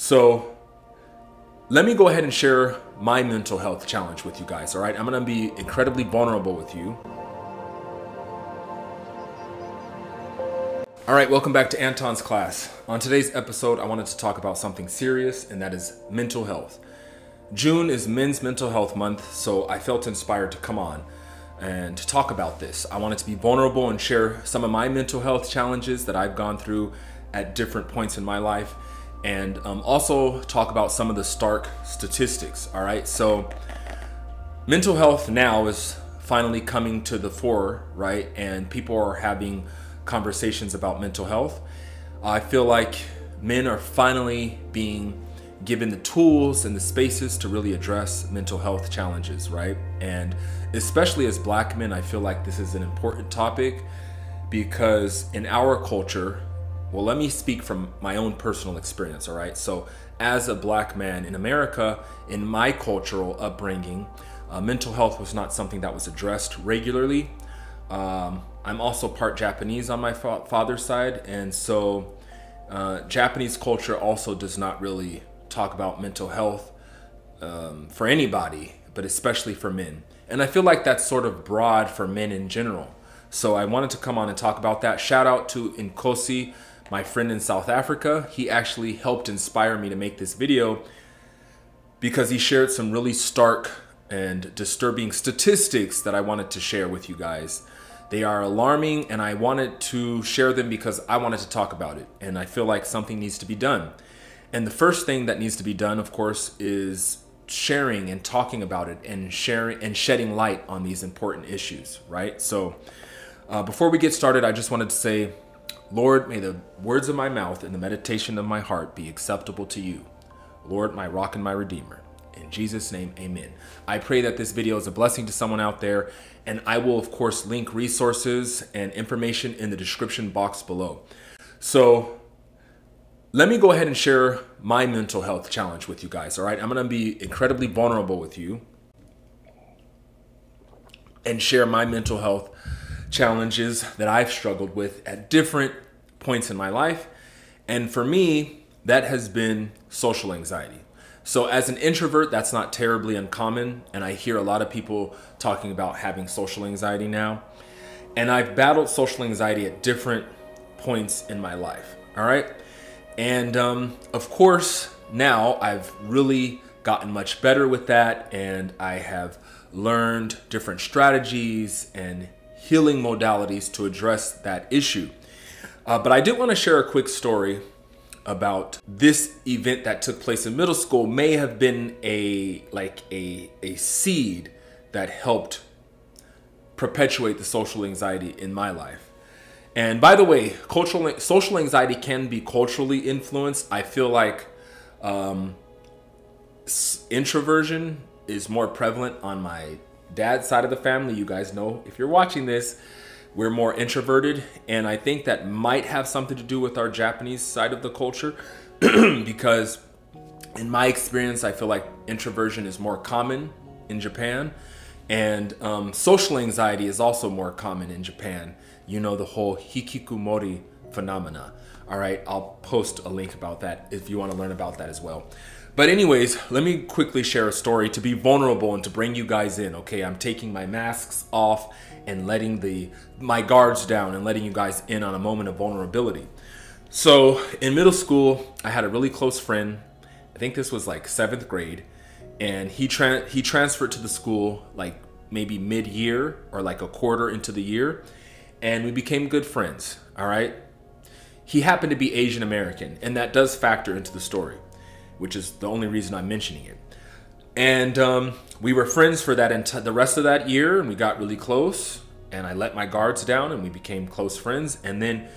So let me go ahead and share my mental health challenge with you guys, all right? I'm gonna be incredibly vulnerable with you. All right, welcome back to Anton's class. On today's episode, I wanted to talk about something serious, and that is mental health. June is Men's Mental Health Month, so I felt inspired to come on and to talk about this. I wanted to be vulnerable and share some of my mental health challenges that I've gone through at different points in my life, and also talk about some of the stark statistics, all right? So mental health now is finally coming to the fore, right? And people are having conversations about mental health. I feel like men are finally being given the tools and the spaces to really address mental health challenges, right? And especially as Black men, I feel like this is an important topic because in our culture, well, let me speak from my own personal experience, all right? So as a Black man in America, in my cultural upbringing, mental health was not something that was addressed regularly. I'm also part Japanese on my father's side, and so Japanese culture also does not really talk about mental health for anybody, but especially for men. And I feel like that's sort of broad for men in general. So I wanted to come on and talk about that. Shout out to Nkosi, my friend in South Africa. He actually helped inspire me to make this video because he shared some really stark and disturbing statistics that I wanted to share with you guys. They are alarming, and I wanted to share them because I wanted to talk about it, and I feel like something needs to be done. And the first thing that needs to be done, of course, is sharing and talking about it and sharing and shedding light on these important issues, right? So before we get started, I just wanted to say, Lord, may the words of my mouth and the meditation of my heart be acceptable to you. Lord, my rock and my redeemer. In Jesus' name, amen. I pray that this video is a blessing to someone out there, and I will, of course, link resources and information in the description box below. So let me go ahead and share my mental health challenge with you guys, all right? I'm gonna be incredibly vulnerable with you and share my mental health challenges that I've struggled with at different points in my life. And for me, that has been social anxiety. So as an introvert, that's not terribly uncommon. And I hear a lot of people talking about having social anxiety now. And I've battled social anxiety at different points in my life. All right. And of course, now I've really gotten much better with that. And I have learned different strategies and healing modalities to address that issue. But I did want to share a quick story about this event that took place in middle school. May have been a seed that helped perpetuate the social anxiety in my life. And by the way, social anxiety can be culturally influenced. I feel like introversion is more prevalent on my dad's side of the family. You guys know, if you're watching this, we're more introverted, and I think that might have something to do with our Japanese side of the culture because in my experience, I feel like introversion is more common in Japan, and social anxiety is also more common in Japan. You know, the whole hikikomori phenomena. All right, I'll post a link about that if you want to learn about that as well. But anyways, let me quickly share a story to be vulnerable and to bring you guys in, okay? I'm taking my masks off and letting my guards down and letting you guys in on a moment of vulnerability. So in middle school, I had a really close friend. I think this was like 7th grade. And he transferred to the school like maybe mid-year or like a quarter into the year. And we became good friends, all right? He happened to be Asian American, and that does factor into the story, which is the only reason I'm mentioning it. And we were friends for the rest of that year, and we got really close, and I let my guards down, and we became close friends. And then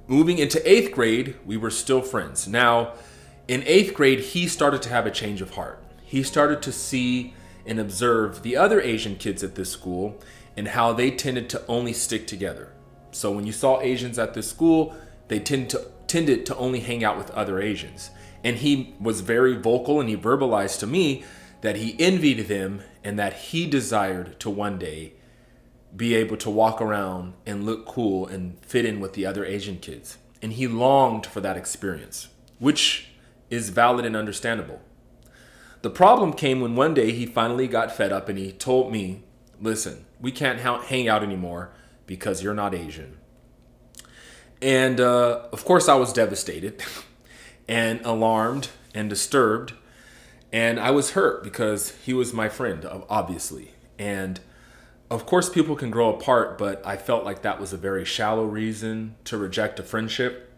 moving into 8th grade, we were still friends. Now, in 8th grade, he started to have a change of heart. He started to see and observe the other Asian kids at this school and how they tended to only stick together. So when you saw Asians at this school, they tended to only hang out with other Asians. And he was very vocal, and he verbalized to me that he envied them and that he desired to one day be able to walk around and look cool and fit in with the other Asian kids. And he longed for that experience, which is valid and understandable. The problem came when one day he finally got fed up and he told me, listen, we can't hang out anymore because you're not Asian. And of course I was devastated and alarmed and disturbed. And I was hurt because he was my friend, obviously. And of course people can grow apart, but I felt like that was a very shallow reason to reject a friendship.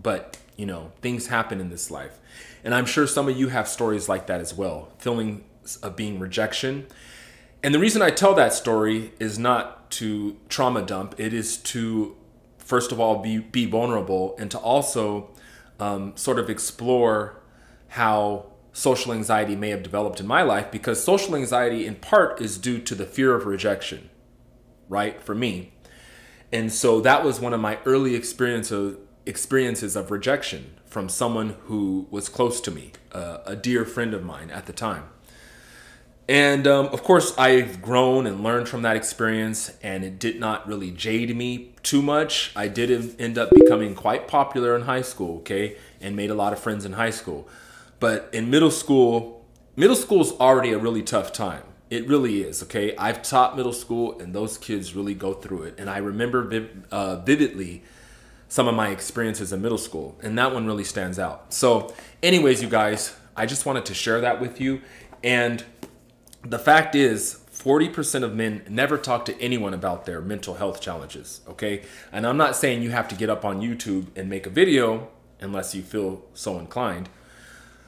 But, you know, things happen in this life. And I'm sure some of you have stories like that as well, feelings of being rejection. And the reason I tell that story is not to trauma dump. It is to, first of all, be vulnerable, and to also sort of explore how social anxiety may have developed in my life, because social anxiety in part is due to the fear of rejection, right? For me. And so that was one of my early experiences of rejection from someone who was close to me, a dear friend of mine at the time. And of course, I've grown and learned from that experience, and it did not really jade me too much. I did end up becoming quite popular in high school, okay, and made a lot of friends in high school. But in middle school is already a really tough time. It really is, okay? I've taught middle school, and those kids really go through it. And I remember vividly some of my experiences in middle school, and that one really stands out. So anyways, you guys, I just wanted to share that with you. And the fact is, 40% of men never talk to anyone about their mental health challenges, okay? And I'm not saying you have to get up on YouTube and make a video unless you feel so inclined.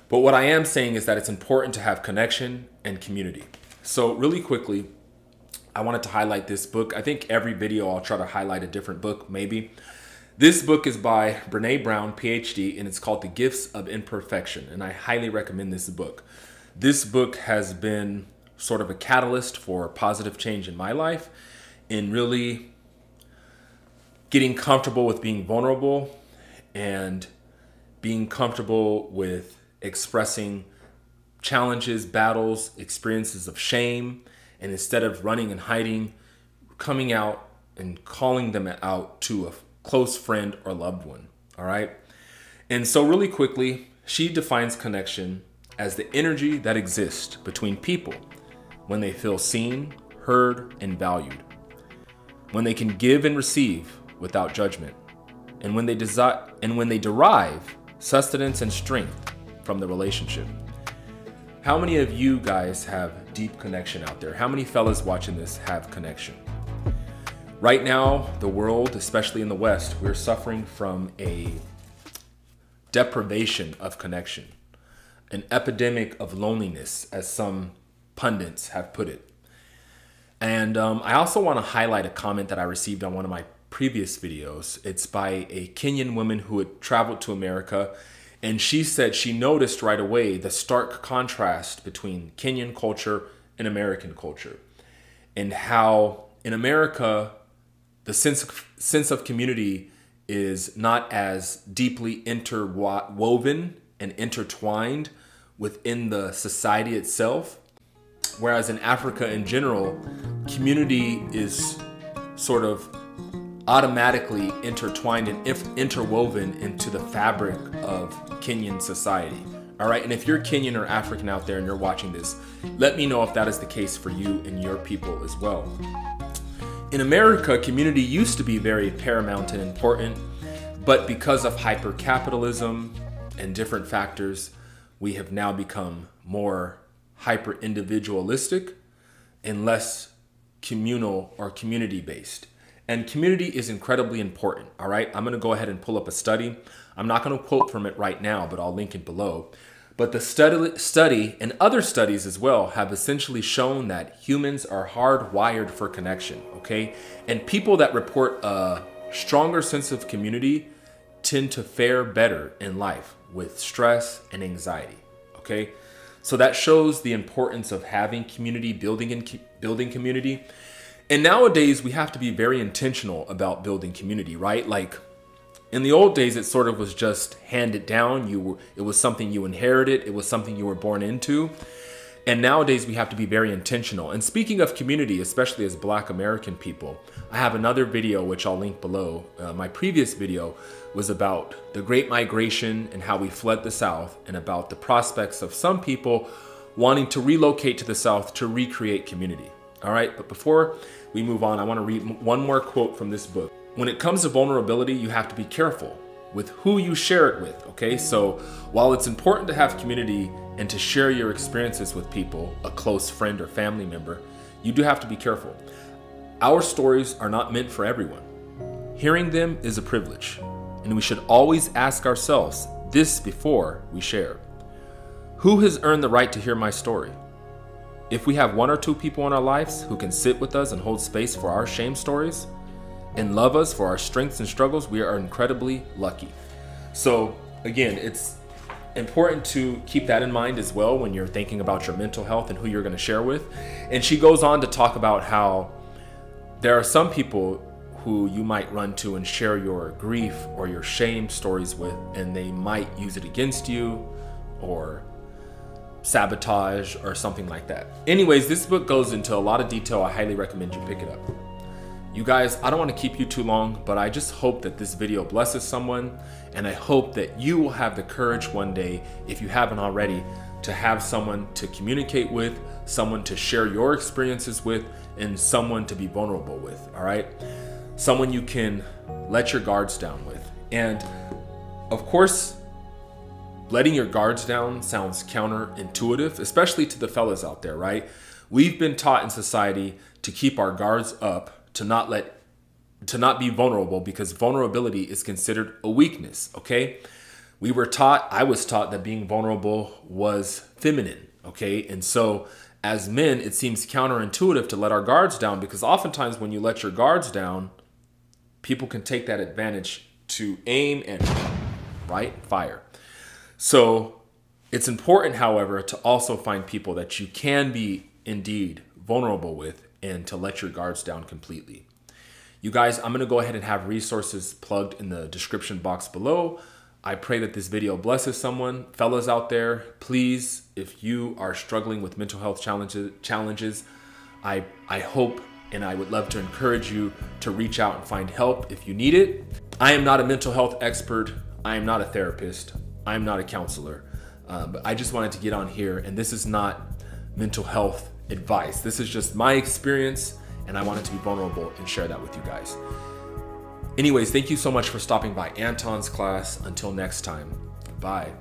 But what I am saying is that it's important to have connection and community. So really quickly, I wanted to highlight this book. I think every video I'll try to highlight a different book, maybe. This book is by Brené Brown, PhD, and it's called The Gifts of Imperfection. And I highly recommend this book. This book has been sort of a catalyst for positive change in my life, in really getting comfortable with being vulnerable and being comfortable with expressing challenges, battles, experiences of shame, and instead of running and hiding, coming out and calling them out to a close friend or loved one. All right. And so really quickly, she defines connection as the energy that exists between people when they feel seen, heard, and valued, when they can give and receive without judgment, and when they derive sustenance and strength from the relationship. How many of you guys have deep connection out there? How many fellas watching this have connection? Right now, the world, especially in the West, we're suffering from a deprivation of connection, an epidemic of loneliness, as some pundits have put it. And I also want to highlight a comment that I received on one of my previous videos. It's by a Kenyan woman who had traveled to America, and she said she noticed right away the stark contrast between Kenyan culture and American culture, and how in America, the sense of community is not as deeply interwoven and intertwined within the society itself. Whereas in Africa in general, community is sort of automatically intertwined and interwoven into the fabric of Kenyan society. All right, and if you're Kenyan or African out there and you're watching this, let me know if that is the case for you and your people as well. In America, community used to be very paramount and important, but because of hyper-capitalism and different factors, we have now become more hyper-individualistic and less communal or community-based. And community is incredibly important, all right? I'm gonna go ahead and pull up a study. I'm not gonna quote from it right now, but I'll link it below. But the study and other studies as well have essentially shown that humans are hardwired for connection, okay? And people that report a stronger sense of community tend to fare better in life with stress and anxiety, okay? So that shows the importance of having community, building community. And nowadays we have to be very intentional about building community, right? Like in the old days, it sort of was just handed down. It was something you inherited. It was something you were born into. And nowadays we have to be very intentional. And speaking of community, especially as Black American people, I have another video which I'll link below. My previous video was about the Great Migration and how we fled the South, and about the prospects of some people wanting to relocate to the South to recreate community. All right, but before we move on, I want to read one more quote from this book. When it comes to vulnerability, you have to be careful with who you share it with, okay? So while it's important to have community and to share your experiences with people, a close friend or family member, you do have to be careful. Our stories are not meant for everyone. Hearing them is a privilege, and we should always ask ourselves this before we share. Who has earned the right to hear my story? If we have one or two people in our lives who can sit with us and hold space for our shame stories and love us for our strengths and struggles, we are incredibly lucky. So again, it's important to keep that in mind as well when you're thinking about your mental health and who you're going to share with. And she goes on to talk about how there are some people who you might run to and share your grief or your shame stories with, and they might use it against you or sabotage or something like that. Anyways, this book goes into a lot of detail. I highly recommend you pick it up. You guys, I don't want to keep you too long, but I just hope that this video blesses someone, and I hope that you will have the courage one day, if you haven't already, to have someone to communicate with, someone to share your experiences with, and someone to be vulnerable with, all right? Someone you can let your guards down with. And of course, letting your guards down sounds counterintuitive, especially to the fellas out there, right? We've been taught in society to keep our guards up, to not be vulnerable, because vulnerability is considered a weakness, okay? I was taught that being vulnerable was feminine, okay? And so as men, it seems counterintuitive to let our guards down, because oftentimes when you let your guards down, people can take that advantage to aim and, right, fire. So it's important, however, to also find people that you can be indeed vulnerable with and to let your guards down completely. You guys, I'm going to go ahead and have resources plugged in the description box below. I pray that this video blesses someone. Fellas out there, please, if you are struggling with mental health challenges, I hope and I would love to encourage you to reach out and find help if you need it. I am not a mental health expert. I am not a therapist. I am not a counselor. But I just wanted to get on here, and this is not mental health advice. This is just my experience, and I wanted to be vulnerable and share that with you guys. Anyways, thank you so much for stopping by Anton's class. Until next time, bye.